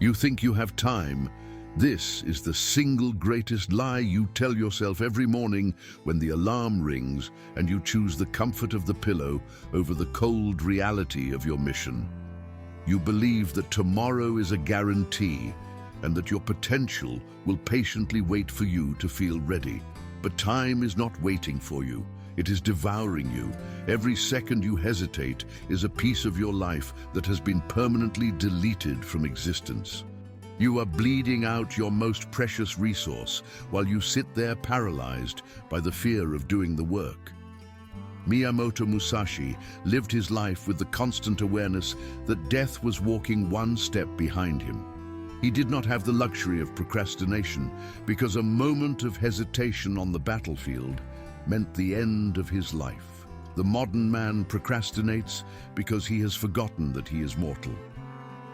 You think you have time. This is the single greatest lie you tell yourself every morning when the alarm rings and you choose the comfort of the pillow over the cold reality of your mission. You believe that tomorrow is a guarantee and that your potential will patiently wait for you to feel ready. But time is not waiting for you. It is devouring you. Every second you hesitate is a piece of your life that has been permanently deleted from existence. You are bleeding out your most precious resource while you sit there paralyzed by the fear of doing the work. Miyamoto Musashi lived his life with the constant awareness that death was walking one step behind him. He did not have the luxury of procrastination because a moment of hesitation on the battlefield meant the end of his life. The modern man procrastinates because he has forgotten that he is mortal.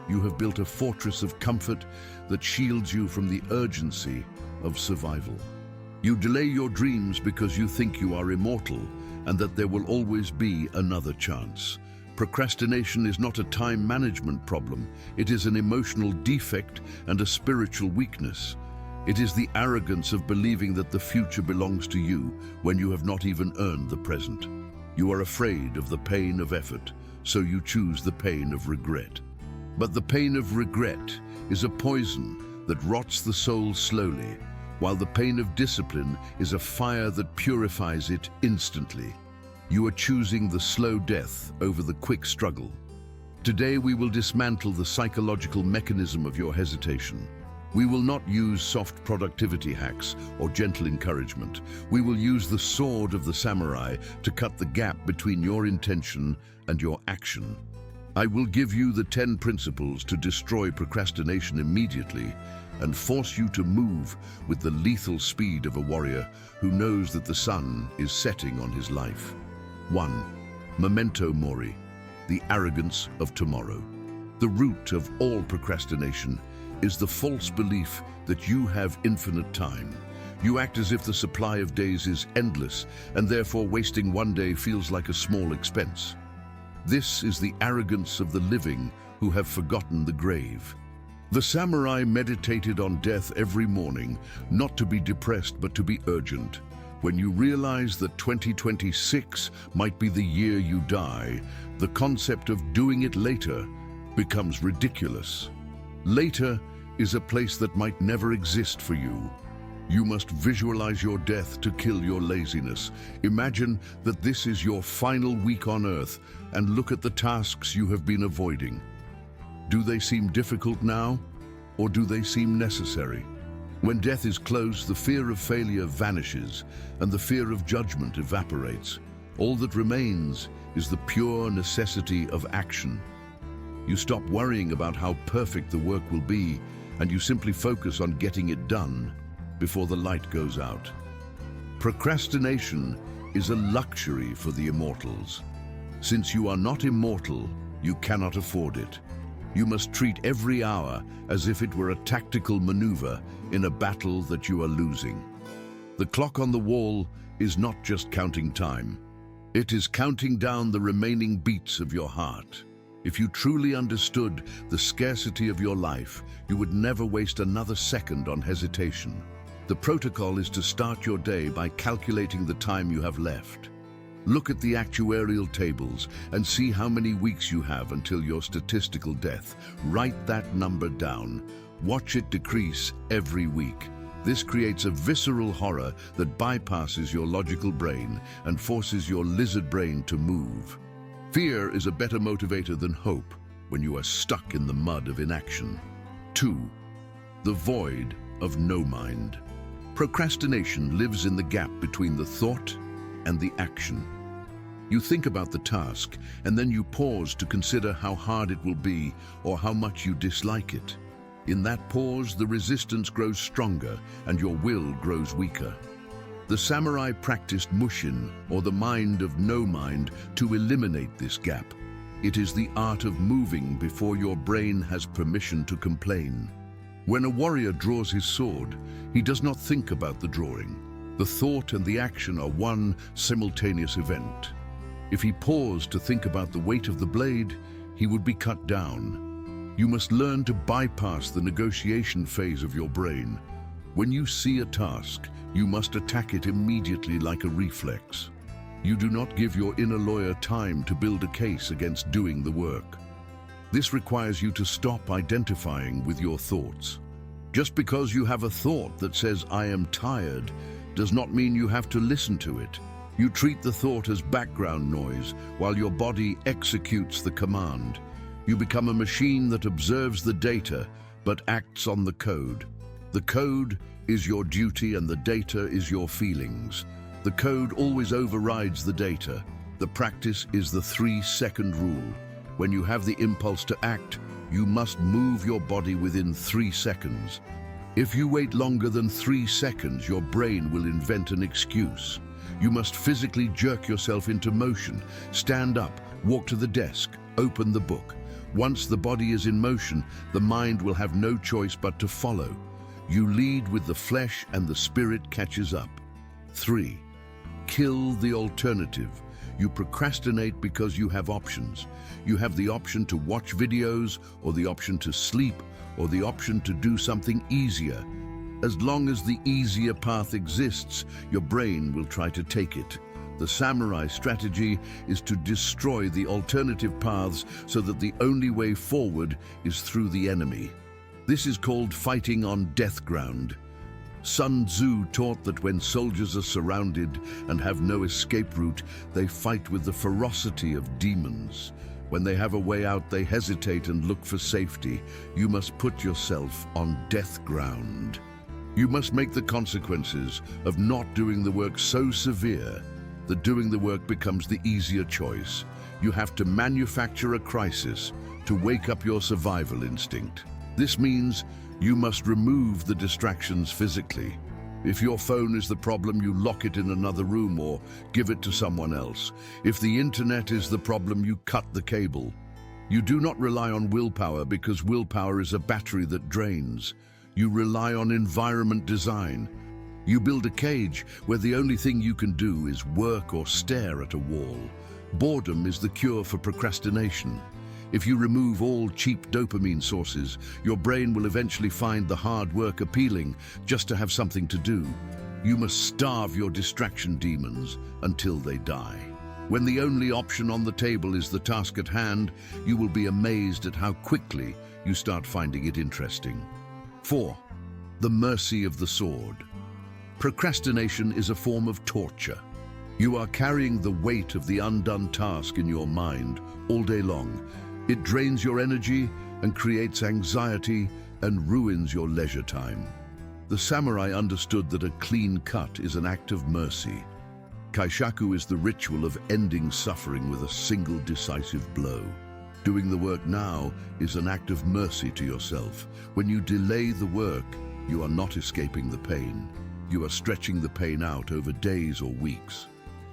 You have built a fortress of comfort that shields you from the urgency of survival. You delay your dreams because you think you are immortal and that there will always be another chance. Procrastination is not a time management problem. It is an emotional defect and a spiritual weakness. It is the arrogance of believing that the future belongs to you when you have not even earned the present. You are afraid of the pain of effort, so you choose the pain of regret. But the pain of regret is a poison that rots the soul slowly, while the pain of discipline is a fire that purifies it instantly. You are choosing the slow death over the quick struggle. Today we will dismantle the psychological mechanism of your hesitation. We will not use soft productivity hacks or gentle encouragement. We will use the sword of the samurai to cut the gap between your intention and your action. I will give you the 10 principles to destroy procrastination immediately and force you to move with the lethal speed of a warrior who knows that the sun is setting on his life. 1. Memento mori, the arrogance of tomorrow. The root of all procrastination is the false belief that you have infinite time. You act as if the supply of days is endless, and therefore wasting one day feels like a small expense. This is the arrogance of the living who have forgotten the grave. The samurai meditated on death every morning, not to be depressed but to be urgent. When you realize that 2026 might be the year you die, the concept of doing it later becomes ridiculous. Later is a place that might never exist for you. You must visualize your death to kill your laziness. Imagine that this is your final week on Earth and look at the tasks you have been avoiding. Do they seem difficult now, or do they seem necessary? When death is close, the fear of failure vanishes and the fear of judgment evaporates. All that remains is the pure necessity of action. You stop worrying about how perfect the work will be, and you simply focus on getting it done before the light goes out. Procrastination is a luxury for the immortals. Since you are not immortal, you cannot afford it. You must treat every hour as if it were a tactical maneuver in a battle that you are losing. The clock on the wall is not just counting time. It is counting down the remaining beats of your heart. If you truly understood the scarcity of your life, you would never waste another second on hesitation. The protocol is to start your day by calculating the time you have left. Look at the actuarial tables and see how many weeks you have until your statistical death. Write that number down. Watch it decrease every week. This creates a visceral horror that bypasses your logical brain and forces your lizard brain to move. Fear is a better motivator than hope when you are stuck in the mud of inaction. 2. The void of no mind. Procrastination lives in the gap between the thought and the action. You think about the task, and then you pause to consider how hard it will be or how much you dislike it. In that pause, the resistance grows stronger and your will grows weaker. The samurai practiced mushin, or the mind of no mind, to eliminate this gap. It is the art of moving before your brain has permission to complain. When a warrior draws his sword, he does not think about the drawing. The thought and the action are one simultaneous event. If he paused to think about the weight of the blade, he would be cut down. You must learn to bypass the negotiation phase of your brain. When you see a task, you must attack it immediately like a reflex. You do not give your inner lawyer time to build a case against doing the work. This requires you to stop identifying with your thoughts. Just because you have a thought that says, "I am tired," does not mean you have to listen to it. You treat the thought as background noise while your body executes the command. You become a machine that observes the data but acts on the code. The code is your duty and the data is your feelings. The code always overrides the data. The practice is the 3-second rule. When you have the impulse to act, you must move your body within 3 seconds. If you wait longer than 3 seconds, your brain will invent an excuse. You must physically jerk yourself into motion. Stand up, walk to the desk, open the book. Once the body is in motion, the mind will have no choice but to follow. You lead with the flesh and the spirit catches up. 3. Kill the alternative. You procrastinate because you have options. You have the option to watch videos, or the option to sleep, or the option to do something easier. As long as the easier path exists, your brain will try to take it. The samurai strategy is to destroy the alternative paths so that the only way forward is through the enemy. This is called fighting on death ground. Sun Tzu taught that when soldiers are surrounded and have no escape route, they fight with the ferocity of demons. When they have a way out, they hesitate and look for safety. You must put yourself on death ground. You must make the consequences of not doing the work so severe that doing the work becomes the easier choice. You have to manufacture a crisis to wake up your survival instinct. This means you must remove the distractions physically. If your phone is the problem, you lock it in another room or give it to someone else. If the internet is the problem, you cut the cable. You do not rely on willpower because willpower is a battery that drains. You rely on environment design. You build a cage where the only thing you can do is work or stare at a wall. Boredom is the cure for procrastination. If you remove all cheap dopamine sources, your brain will eventually find the hard work appealing just to have something to do. You must starve your distraction demons until they die. When the only option on the table is the task at hand, you will be amazed at how quickly you start finding it interesting. 4. The mercy of the sword. Procrastination is a form of torture. You are carrying the weight of the undone task in your mind all day long. It drains your energy and creates anxiety and ruins your leisure time. The samurai understood that a clean cut is an act of mercy. Kaishaku is the ritual of ending suffering with a single decisive blow. Doing the work now is an act of mercy to yourself. When you delay the work, you are not escaping the pain. You are stretching the pain out over days or weeks.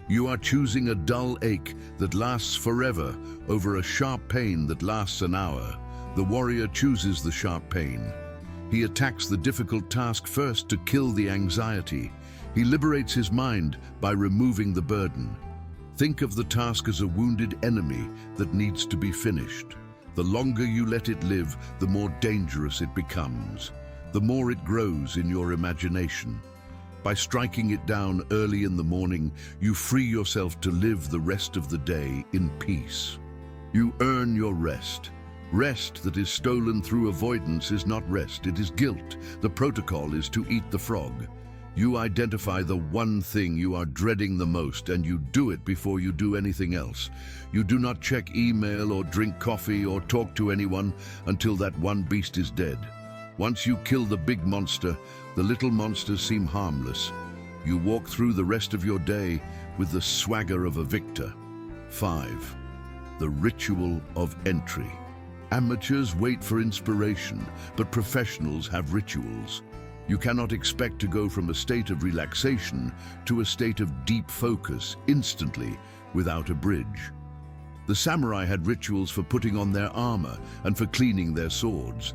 You are choosing a dull ache that lasts forever over a sharp pain that lasts an hour. The warrior chooses the sharp pain. He attacks the difficult task first to kill the anxiety. He liberates his mind by removing the burden. Think of the task as a wounded enemy that needs to be finished. The longer you let it live, the more dangerous it becomes. The more it grows in your imagination. By striking it down early in the morning, you free yourself to live the rest of the day in peace. You earn your rest. Rest that is stolen through avoidance is not rest, it is guilt. The protocol is to eat the frog. You identify the one thing you are dreading the most and you do it before you do anything else. You do not check email or drink coffee or talk to anyone until that one beast is dead. Once you kill the big monster, the little monsters seem harmless. You walk through the rest of your day with the swagger of a victor. 5. The ritual of entry. Amateurs wait for inspiration, but professionals have rituals. You cannot expect to go from a state of relaxation to a state of deep focus instantly without a bridge. The samurai had rituals for putting on their armor and for cleaning their swords.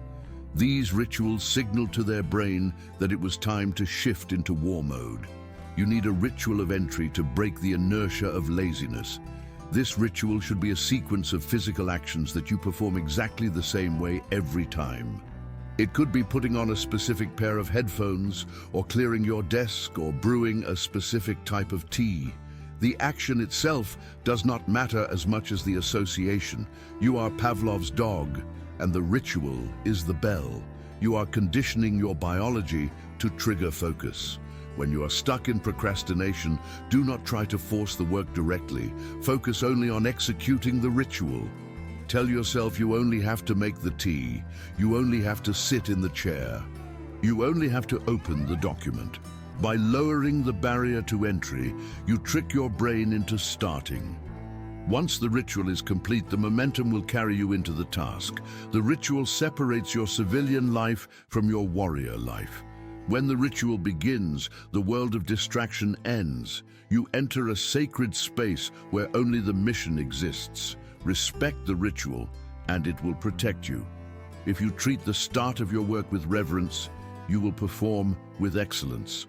These rituals signaled to their brain that it was time to shift into war mode. You need a ritual of entry to break the inertia of laziness. This ritual should be a sequence of physical actions that you perform exactly the same way every time. It could be putting on a specific pair of headphones, or clearing your desk, or brewing a specific type of tea. The action itself does not matter as much as the association. You are Pavlov's dog, and the ritual is the bell. You are conditioning your biology to trigger focus. When you are stuck in procrastination, do not try to force the work directly. Focus only on executing the ritual. Tell yourself you only have to make the tea. You only have to sit in the chair. You only have to open the document. By lowering the barrier to entry, you trick your brain into starting. Once the ritual is complete, the momentum will carry you into the task. The ritual separates your civilian life from your warrior life. When the ritual begins, the world of distraction ends. You enter a sacred space where only the mission exists. Respect the ritual, and it will protect you. If you treat the start of your work with reverence, you will perform with excellence.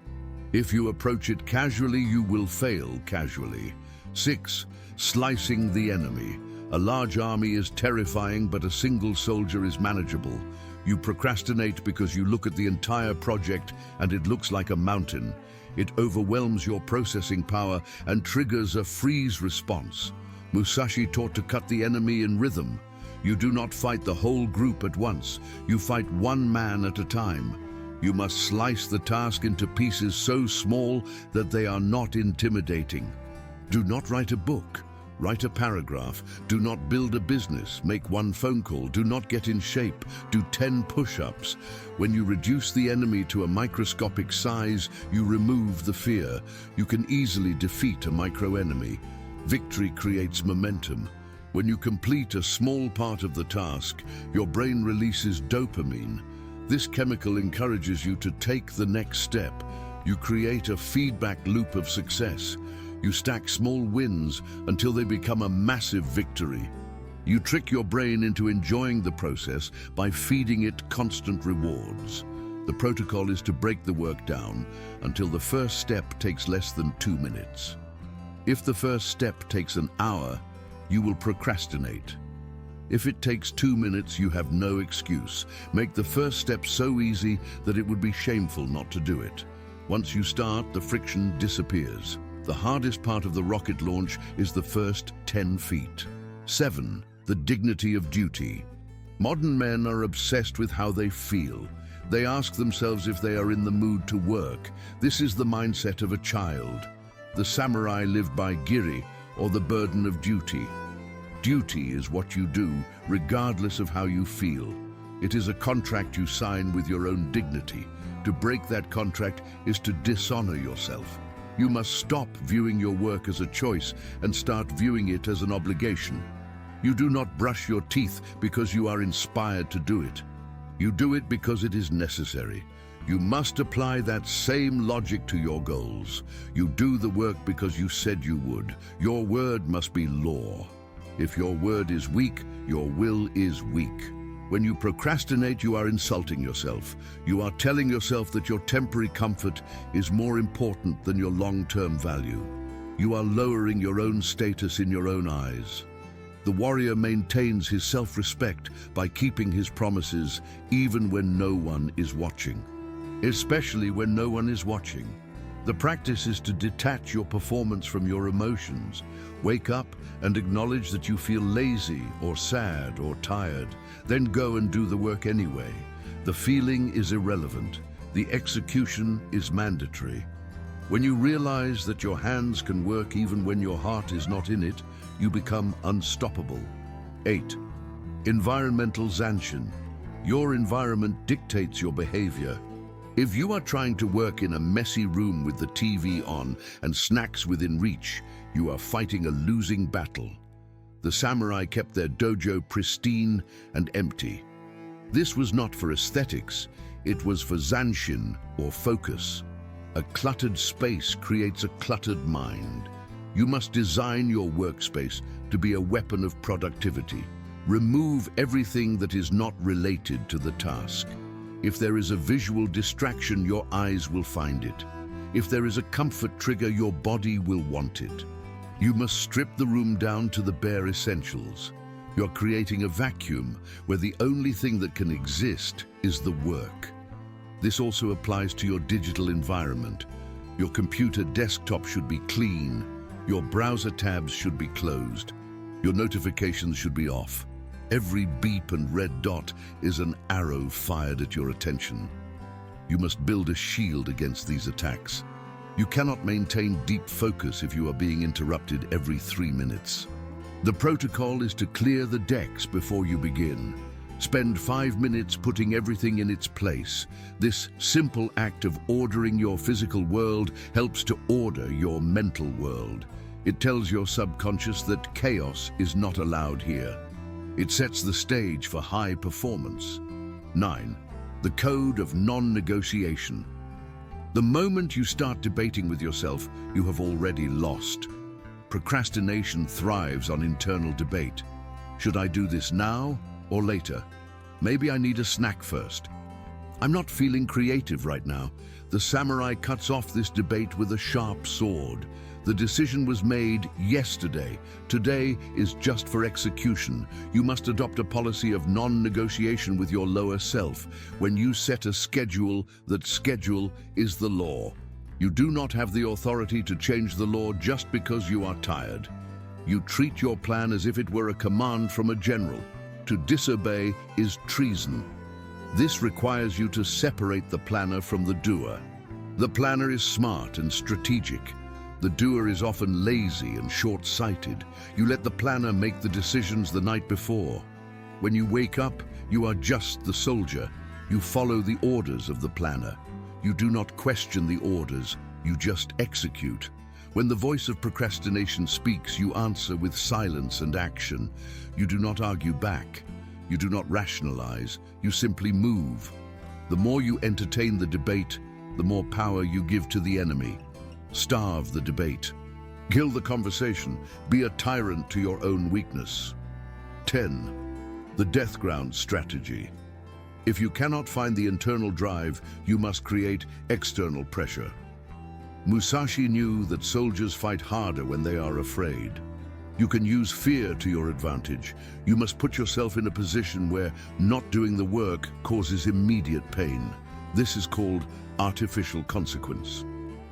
If you approach it casually, you will fail casually. 6. Slicing the enemy. A large army is terrifying, but a single soldier is manageable. You procrastinate because you look at the entire project and it looks like a mountain. It overwhelms your processing power and triggers a freeze response. Musashi taught to cut the enemy in rhythm. You do not fight the whole group at once. You fight one man at a time. You must slice the task into pieces so small that they are not intimidating. Do not write a book. Write a paragraph. Do not build a business. Make one phone call. Do not get in shape. Do 10 push-ups. When you reduce the enemy to a microscopic size, you remove the fear. You can easily defeat a micro-enemy. Victory creates momentum. When you complete a small part of the task, your brain releases dopamine. This chemical encourages you to take the next step. You create a feedback loop of success. You stack small wins until they become a massive victory. You trick your brain into enjoying the process by feeding it constant rewards. The protocol is to break the work down until the first step takes less than 2 minutes. If the first step takes an hour, you will procrastinate. If it takes 2 minutes, you have no excuse. Make the first step so easy that it would be shameful not to do it. Once you start, the friction disappears. The hardest part of the rocket launch is the first 10 feet. 7. The dignity of duty. Modern men are obsessed with how they feel. They ask themselves if they are in the mood to work. This is the mindset of a child. The samurai lived by giri, or the burden of duty. Duty is what you do, regardless of how you feel. It is a contract you sign with your own dignity. To break that contract is to dishonor yourself. You must stop viewing your work as a choice and start viewing it as an obligation. You do not brush your teeth because you are inspired to do it. You do it because it is necessary. You must apply that same logic to your goals. You do the work because you said you would. Your word must be law. If your word is weak, your will is weak. When you procrastinate, you are insulting yourself. You are telling yourself that your temporary comfort is more important than your long-term value. You are lowering your own status in your own eyes. The warrior maintains his self-respect by keeping his promises even when no one is watching. Especially when no one is watching. The practice is to detach your performance from your emotions. Wake up and acknowledge that you feel lazy or sad or tired. Then go and do the work anyway. The feeling is irrelevant. The execution is mandatory. When you realize that your hands can work even when your heart is not in it, you become unstoppable. 8. Environmental Zanshin. Your environment dictates your behavior. If you are trying to work in a messy room with the TV on and snacks within reach, you are fighting a losing battle. The samurai kept their dojo pristine and empty. This was not for aesthetics, it was for zanshin, or focus. A cluttered space creates a cluttered mind. You must design your workspace to be a weapon of productivity. Remove everything that is not related to the task. If there is a visual distraction, your eyes will find it. If there is a comfort trigger, your body will want it. You must strip the room down to the bare essentials. You're creating a vacuum where the only thing that can exist is the work. This also applies to your digital environment. Your computer desktop should be clean. Your browser tabs should be closed. Your notifications should be off. Every beep and red dot is an arrow fired at your attention. You must build a shield against these attacks. You cannot maintain deep focus if you are being interrupted every 3 minutes. The protocol is to clear the decks before you begin. Spend 5 minutes putting everything in its place. This simple act of ordering your physical world helps to order your mental world. It tells your subconscious that chaos is not allowed here. It sets the stage for high performance. 9. The code of non-negotiation. The moment you start debating with yourself, you have already lost. Procrastination thrives on internal debate. Should I do this now or later? Maybe I need a snack first. I'm not feeling creative right now. The samurai cuts off this debate with a sharp sword. The decision was made yesterday. Today is just for execution. You must adopt a policy of non-negotiation with your lower self. When you set a schedule, that schedule is the law. You do not have the authority to change the law just because you are tired. You treat your plan as if it were a command from a general. To disobey is treason. This requires you to separate the planner from the doer. The planner is smart and strategic. The doer is often lazy and short-sighted. You let the planner make the decisions the night before. When you wake up, you are just the soldier. You follow the orders of the planner. You do not question the orders, you just execute. When the voice of procrastination speaks, you answer with silence and action. You do not argue back. You do not rationalize. You simply move. The more you entertain the debate, the more power you give to the enemy. Starve the debate. Kill the conversation. Be a tyrant to your own weakness. 10. The death ground strategy. If you cannot find the internal drive, you must create external pressure. Musashi knew that soldiers fight harder when they are afraid. You can use fear to your advantage. You must put yourself in a position where not doing the work causes immediate pain. This is called artificial consequence.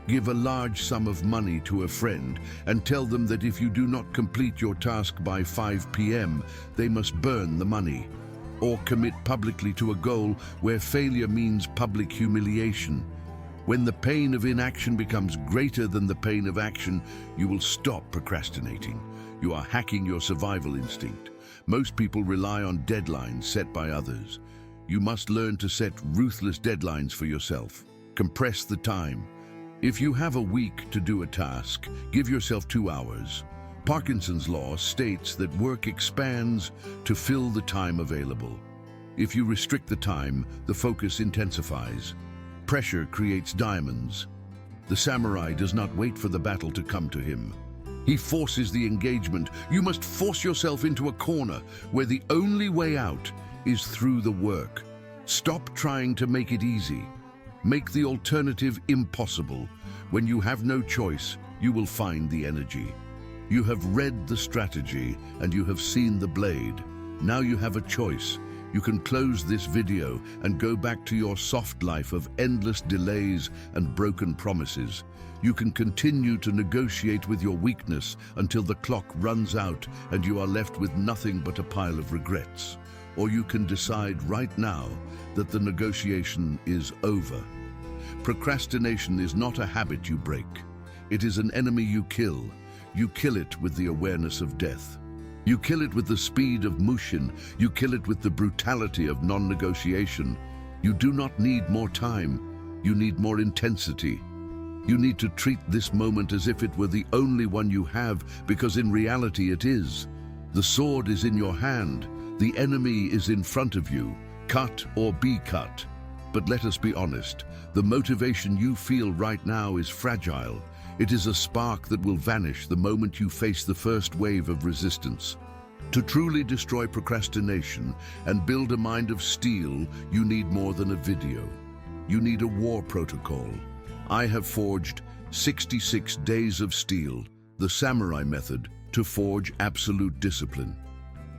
Give a large sum of money to a friend and tell them that if you do not complete your task by 5 p.m., they must burn the money. Or commit publicly to a goal where failure means public humiliation. When the pain of inaction becomes greater than the pain of action, you will stop procrastinating. You are hacking your survival instinct. Most people rely on deadlines set by others. You must learn to set ruthless deadlines for yourself. Compress the time. If you have a week to do a task, give yourself 2 hours. Parkinson's law states that work expands to fill the time available. If you restrict the time, the focus intensifies. Pressure creates diamonds. The samurai does not wait for the battle to come to him. He forces the engagement. You must force yourself into a corner where the only way out is through the work. Stop trying to make it easy. Make the alternative impossible. When you have no choice, you will find the energy. You have read the strategy and you have seen the blade. Now you have a choice. You can close this video and go back to your soft life of endless delays and broken promises. You can continue to negotiate with your weakness until the clock runs out and you are left with nothing but a pile of regrets. Or you can decide right now that the negotiation is over. Procrastination is not a habit you break. It is an enemy you kill. You kill it with the awareness of death. You kill it with the speed of Mushin. You kill it with the brutality of non-negotiation. You do not need more time. You need more intensity. You need to treat this moment as if it were the only one you have, because in reality it is. The sword is in your hand. The enemy is in front of you. Cut or be cut. But let us be honest. The motivation you feel right now is fragile. It is a spark that will vanish the moment you face the first wave of resistance. To truly destroy procrastination and build a mind of steel, you need more than a video. You need a war protocol. I have forged 66 days of steel. The samurai method to forge absolute discipline.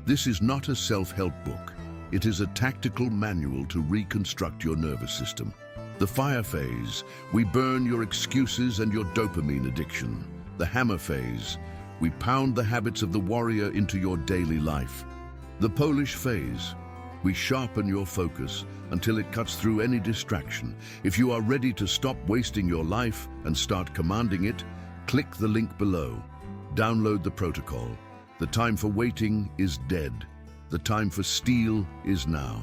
This is not a self-help book. It is a tactical manual to reconstruct your nervous system. The fire phase, we burn your excuses and your dopamine addiction. The hammer phase, we pound the habits of the warrior into your daily life. The Polish phase, we sharpen your focus until it cuts through any distraction. If you are ready to stop wasting your life and start commanding it, click the link below. Download the protocol. The time for waiting is dead. The time for steel is now.